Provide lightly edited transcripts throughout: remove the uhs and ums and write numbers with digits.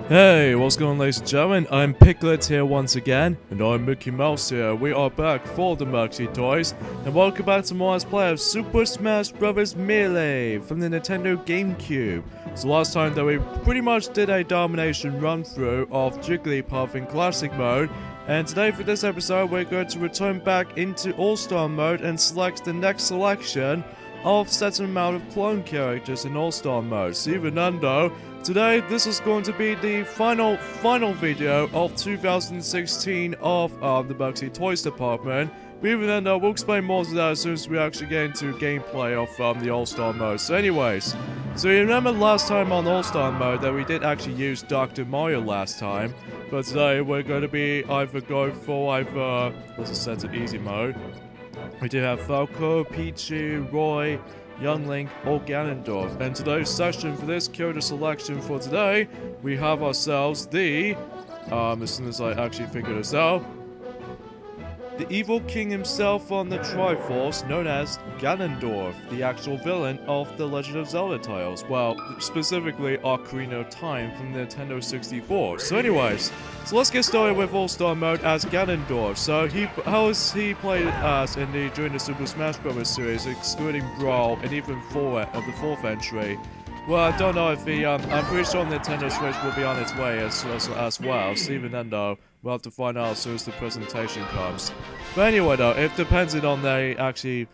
Hey, what's going on, ladies and gentlemen? I'm Piglet here once again, and I'm Mickey Mouse here. We are back for the Maxi Toys, and welcome back to more Let's Play of Super Smash Bros. Melee from the Nintendo GameCube. So last time that we pretty much did a domination run-through of Jigglypuff in Classic Mode, and today for this episode we're going to return back into All-Star Mode and select the next selection of set amount of clone characters in All-Star Mode. So even though today, this is going to be the final video of 2016 of the Maxi Toys department. But even then, we'll explain more to that as soon as we actually get into gameplay of the All-Star Mode. So anyways, so you remember last time on All-Star Mode that we did actually use Dr. Mario last time. But today, we're going to be either go for let's just set to easy mode. We do have Falco, Pichu, Roy, Young Link, or Ganondorf. And today's session for this character selection for today, we have ourselves the, as soon as I actually figure this out, the evil king himself on the Triforce, known as Ganondorf, the actual villain of the Legend of Zelda titles. Well, specifically Ocarina of Time from the Nintendo 64. So anyways, so let's get started with All-Star Mode as Ganondorf. So how is he played as during the Super Smash Bros. Series, excluding Brawl and even the fourth entry? Well, I don't know if I'm pretty sure Nintendo Switch will be on its way as well, so even then though, we'll have to find out as soon as the presentation comes. But anyway though, it depends on they actually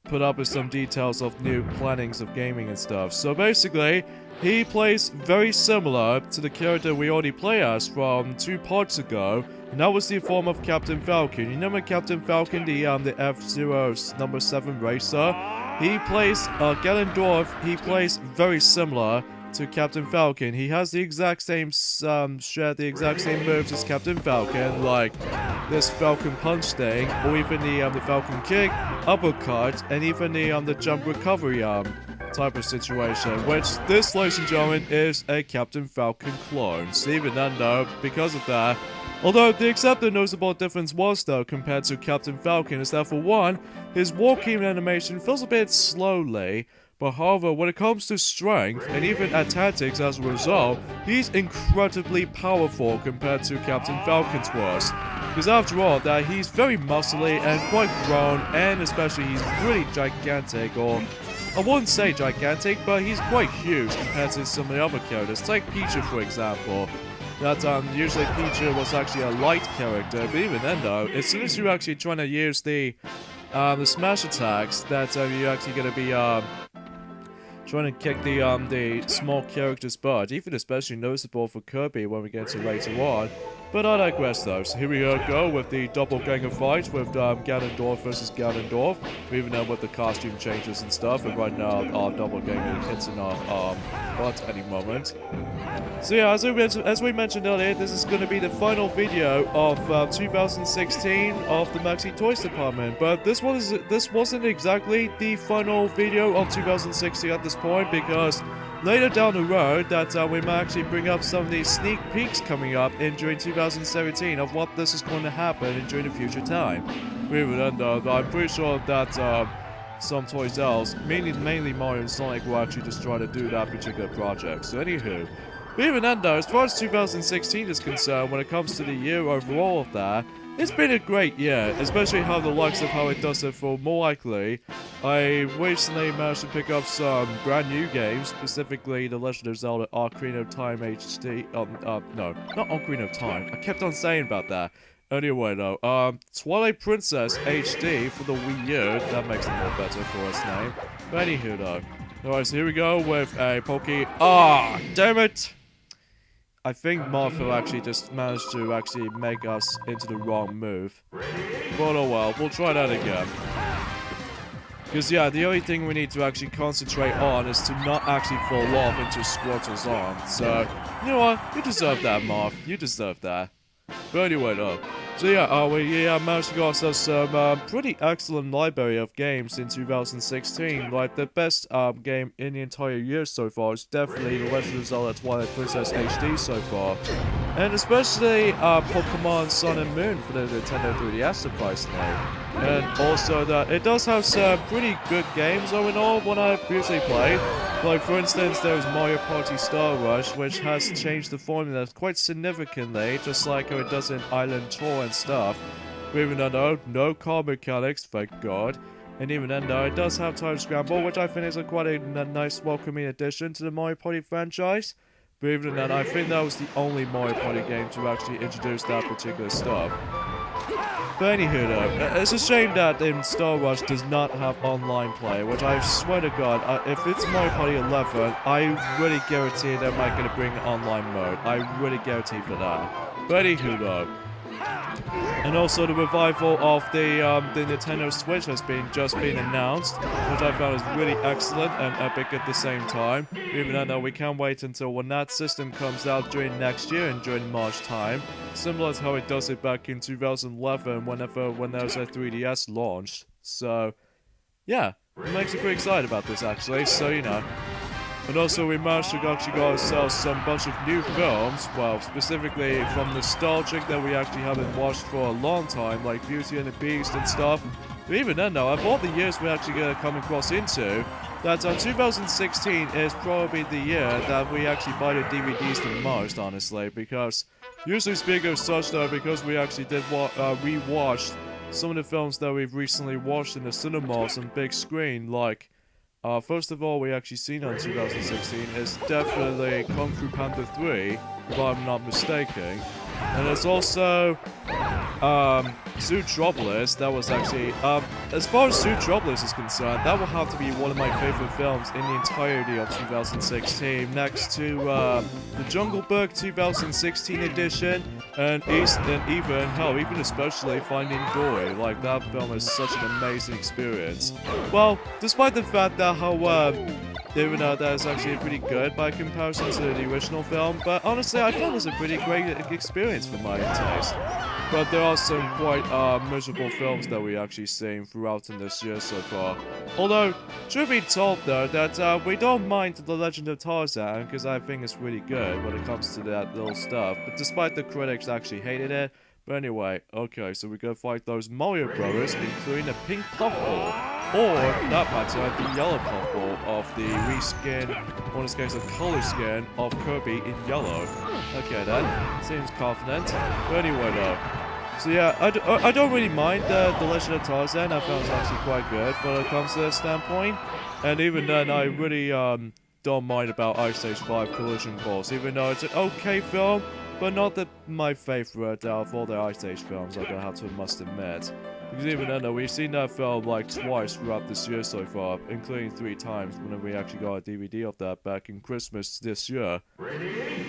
put up with some details of new plannings of gaming and stuff. So basically, he plays very similar to the character we already play as from 2 parts ago, and that was the form of Captain Falcon. You remember Captain Falcon, the F-Zero number 7 racer? He plays, Ganondorf, he plays very similar to Captain Falcon. He has the exact same, share the exact same moves as Captain Falcon, like this Falcon Punch thing, or even the Falcon Kick, Uppercut, and even the Jump Recovery, type of situation, which this, ladies and gentlemen, is a Captain Falcon clone. So even then though, because of that, although the accepted noticeable difference was though compared to Captain Falcon is that for one, his walking animation feels a bit slowly, but however when it comes to strength and even at tactics as a result, he's incredibly powerful compared to Captain Falcon's was. Because after all that, he's very muscly and quite grown, and especially he's really gigantic, or I wouldn't say gigantic, but he's quite huge compared to some of the other characters. Take Pichu for example. That usually Pichu was actually a light character, but even then though, as soon as you're actually trying to use the smash attacks, that you're actually gonna be trying to kick the small character's butt, even especially noticeable for Kirby when we get to later on. But I digress though, so here we go with the doppelganger fight with Ganondorf versus Ganondorf, even though with the costume changes and stuff, and right now our doppelganger hits in our butt any moment. So yeah, as we mentioned earlier, this is going to be the final video of 2016 of the Maxi Toys department, but this wasn't exactly the final video of 2016 at this point, because later down the road that we might actually bring up some of these sneak peeks coming up during 2017 of what this is going to happen during the future time. Even then though, I'm pretty sure that some toys else, mainly Mario and Sonic, will actually just try to do that particular project. So anywho, but even then though, as far as 2016 is concerned, when it comes to the year overall of that, it's been a great year, especially how the likes of how it does it for more likely. I recently managed to pick up some brand new games, specifically The Legend of Zelda Ocarina of Time HD, no, not Ocarina of Time, I kept on saying about that. Anyway though, Twilight Princess HD for the Wii U, that makes it more better for its name. But anywho though, alright, so here we go with a damn it! I think Martha actually just managed to actually make us into the wrong move. But oh well, we'll try that again. Because yeah, the only thing we need to actually concentrate on is to not actually fall off into Squirtle's arm. So, you know what? You deserve that, Marth. You deserve that. But anyway though, so yeah, we managed to get ourselves some pretty excellent library of games in 2016. Like, the best game in the entire year so far is definitely The Legend of Zelda Twilight Princess HD so far. And especially Pokemon Sun and Moon for the Nintendo 3DS, surprisingly. And also that it does have some pretty good games all in all when I previously played. Like, for instance, there's Mario Party Star Rush, which has changed the formula quite significantly, just like how it does in Island Tour and stuff. But even though, no car mechanics, thank God. And even then, though, it does have Time Scramble, which I think is quite a nice welcoming addition to the Mario Party franchise. But even then, I think that was the only Mario Party game to actually introduce that particular stuff. But anywho though, it's a shame that in Star Rush does not have online play, which I swear to God, if it's Mario Party 11, I really guarantee they're not going to bring online mode. I really guarantee for that. But anywho though. And also the revival of the Nintendo Switch has just been announced, which I found is really excellent and epic at the same time. Even though we can't wait until when that system comes out during next year and during March time, similar to how it does it back in 2011 when there was a 3DS launched. So, yeah, it makes me pretty excited about this actually. So you know. And also we managed to actually get ourselves some bunch of new films, well, specifically from nostalgic that we actually haven't watched for a long time, like Beauty and the Beast and stuff. But even then though, of all the years we're actually going to come across into, that 2016 is probably the year that we actually buy the DVDs the most, honestly, because usually speaking of such though, because we actually did rewatched some of the films that we've recently watched in the cinemas on big screen, like first of all, we actually seen on 2016 is definitely Kung Fu Panda 3, if I'm not mistaken. And there's also Zootropolis. That was actually as far as Zootropolis is concerned, that will have to be one of my favorite films in the entirety of 2016, next to the Jungle Book 2016 edition, and even especially Finding Dory. Like, that film is such an amazing experience. Well, despite the fact that even though that is actually pretty good by comparison to the original film, but honestly, I found it was a pretty great experience for my taste. But there are some quite miserable films that we actually seen throughout in this year so far. Although, truth be told though, that we don't mind The Legend of Tarzan, because I think it's really good when it comes to that little stuff. But despite the critics actually hated it. But anyway, okay, so we're gonna fight those Mario Brothers, including the pink puffball, or, for that matter, the yellow puffball of the reskin, or in this case, the color skin of Kirby in yellow. Okay then, seems confident. But anyway though, so yeah, I don't really mind The Legend of Tarzan. I found it's actually quite good when it comes to that standpoint. And even then, I really don't mind about Ice Age 5 Collision Course, even though it's an okay film, but not my favorite out of all the Ice Age films, I must admit. Because even then, we've seen that film like twice throughout this year so far, including 3 times when we actually got a DVD of that back in Christmas this year.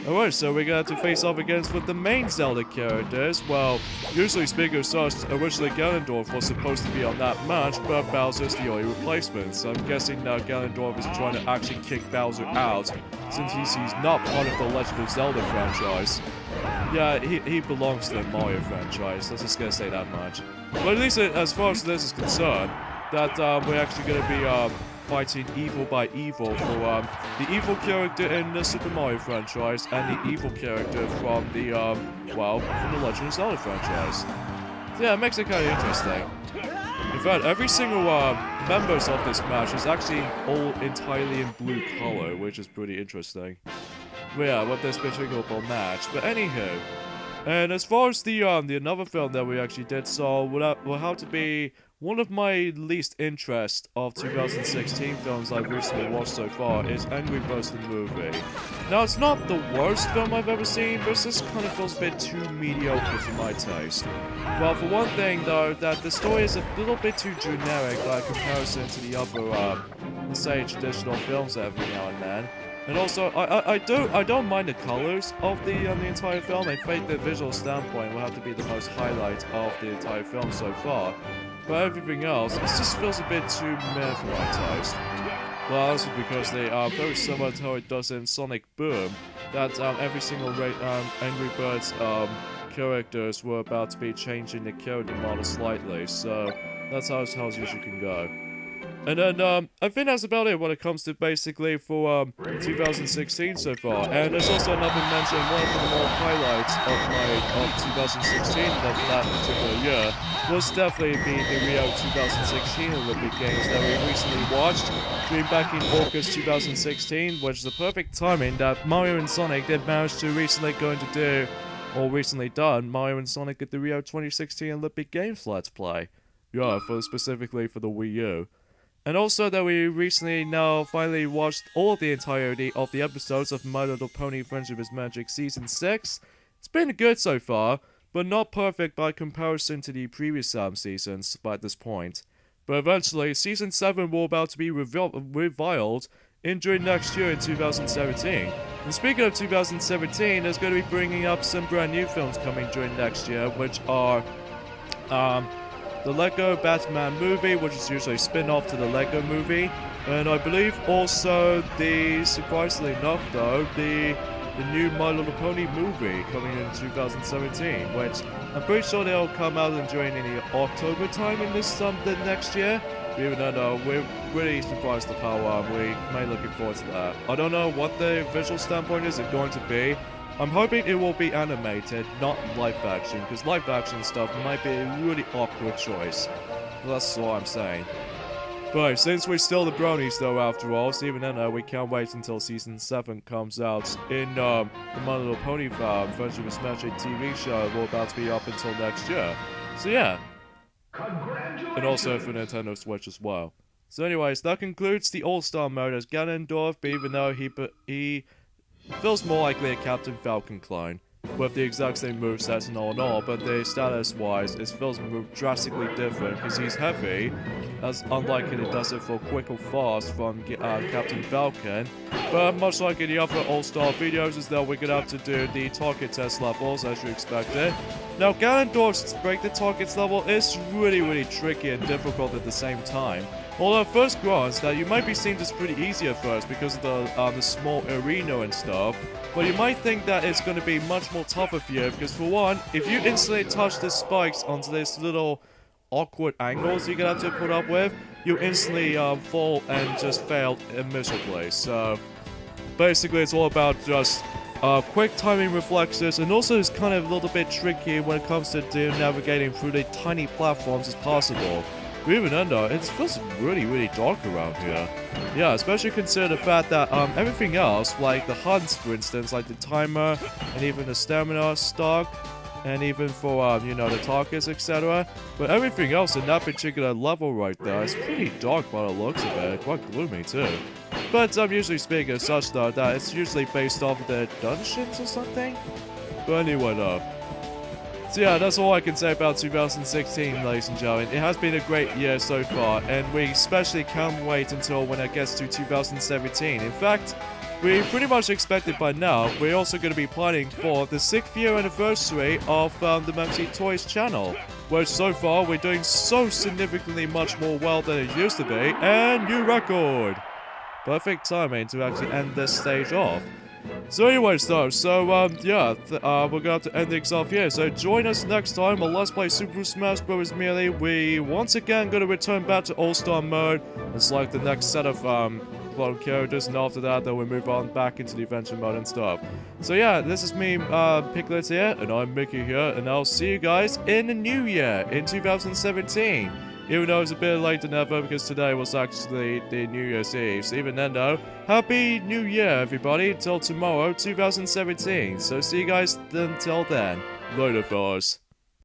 Alright, so we're gonna have to face off against with the main Zelda characters. Well, usually speaking of such, originally Ganondorf was supposed to be on that match, but Bowser's the only replacement. So I'm guessing now Ganondorf is trying to actually kick Bowser out, since he's not part of the Legend of Zelda franchise. Yeah, he belongs to the Mario franchise, let's just gonna say that much. But at least as far as this is concerned, that we're actually gonna be fighting evil by evil for the evil character in the Super Mario franchise and the evil character from the from the Legend of Zelda franchise. So yeah, it makes it kind of interesting. In fact, every single members of this match is actually all entirely in blue color, which is pretty interesting. But yeah, with this particular match. But anywho, and as far as the another film that we actually did, so will have to be one of my least interest of 2016 films I've recently watched so far is Angry Birds the movie. Now, it's not the worst film I've ever seen, but it just kind of feels a bit too mediocre for my taste. Well, for one thing though, that the story is a little bit too generic by comparison to the other, let's say, traditional films every now and then. And also, I don't mind the colors of the entire film. I think the visual standpoint will have to be the most highlight of the entire film so far. But everything else, it just feels a bit too meh for my taste. Well, also because they are very similar to how it does in Sonic Boom, that every single Angry Birds characters were about to be changing the character model slightly, so that's how it usually can go. And then, I think that's about it when it comes to basically for, 2016 so far. And there's also another mention, one of the more highlights of 2016 of that particular year was definitely the Rio 2016 Olympic Games that we recently watched, being back in August 2016, which is the perfect timing that Mario and Sonic did manage to recently recently done, Mario and Sonic at the Rio 2016 Olympic Games Let's Play. Yeah, specifically for the Wii U. And also that we recently now finally watched all the entirety of the episodes of My Little Pony Friendship is Magic Season 6. It's been good so far, but not perfect by comparison to the previous seasons by this point. But eventually, Season 7 will about to be reviled during next year in 2017. And speaking of 2017, there's going to be bringing up some brand new films coming during next year, which are, the Lego Batman movie, which is usually a spin-off to the Lego movie, and I believe also surprisingly enough though, the new My Little Pony movie coming in 2017, which I'm pretty sure they'll come out during the October time in the next year. Even though we're really surprised at how we may looking forward to that. I don't know what the visual standpoint is going to be. I'm hoping it will be animated, not live action, because live action stuff might be a really awkward choice. That's all I'm saying. But since we're still the bronies though after all, so even then we can't wait until Season 7 comes out in the My Little Pony Friendship is Magic TV show will about to be up until next year. So yeah. And also for Nintendo Switch as well. So anyways, that concludes the All-Star mode as Ganondorf, but even though he feels more likely a Captain Falcon clone, with the exact same movesets and all, but the status-wise, it feels drastically different because he's heavy, as unlike it does it for Quick or Fast from Captain Falcon. But much like in the other All-Star videos, is that we're gonna have to do the target test levels as you expected. Now, Ganondorf's break the targets level is really tricky and difficult at the same time. Although at first glance that you might be seeing this pretty easy at first because of the small arena and stuff, but you might think that it's going to be much more tougher for you because for one, if you instantly touch the spikes onto this little awkward angles you're going to have to put up with, you instantly fall and just fail miserably. So basically it's all about just quick timing reflexes, and also it's kind of a little bit tricky when it comes to navigating through the tiny platforms as possible. Even then though, it feels really dark around here. Yeah, especially consider the fact that everything else, like the hunts for instance, like the timer, and even the stamina stock, and even for, you know, the targets, etc. But everything else in that particular level right there is pretty dark by the looks of it, quite gloomy too. But I'm usually speaking as such though, that it's usually based off of the dungeons or something? But anyway though. So yeah, that's all I can say about 2016, ladies and gentlemen. It has been a great year so far, and we especially can't wait until when it gets to 2017. In fact, we pretty much expected by now, we're also going to be planning for the 6th year anniversary of the Maxi Toys channel, where so far we're doing so significantly much more well than it used to be, and new record! Perfect timing to actually end this stage off. So anyways though, yeah, we're gonna have to end things off here, so join us next time on Let's Play Super Smash Bros. Melee. We once again gonna return back to All-Star mode and select the next set of clone characters, and after that then we move on back into the adventure mode and stuff. So yeah, this is me, Piglet here, and I'm Mickey here, and I'll see you guys in the new year, in 2017. Even though it's a bit later than ever because today was actually the New Year's Eve. So even then though, Happy New Year everybody, until tomorrow, 2017. So see you guys until then. Later fellas.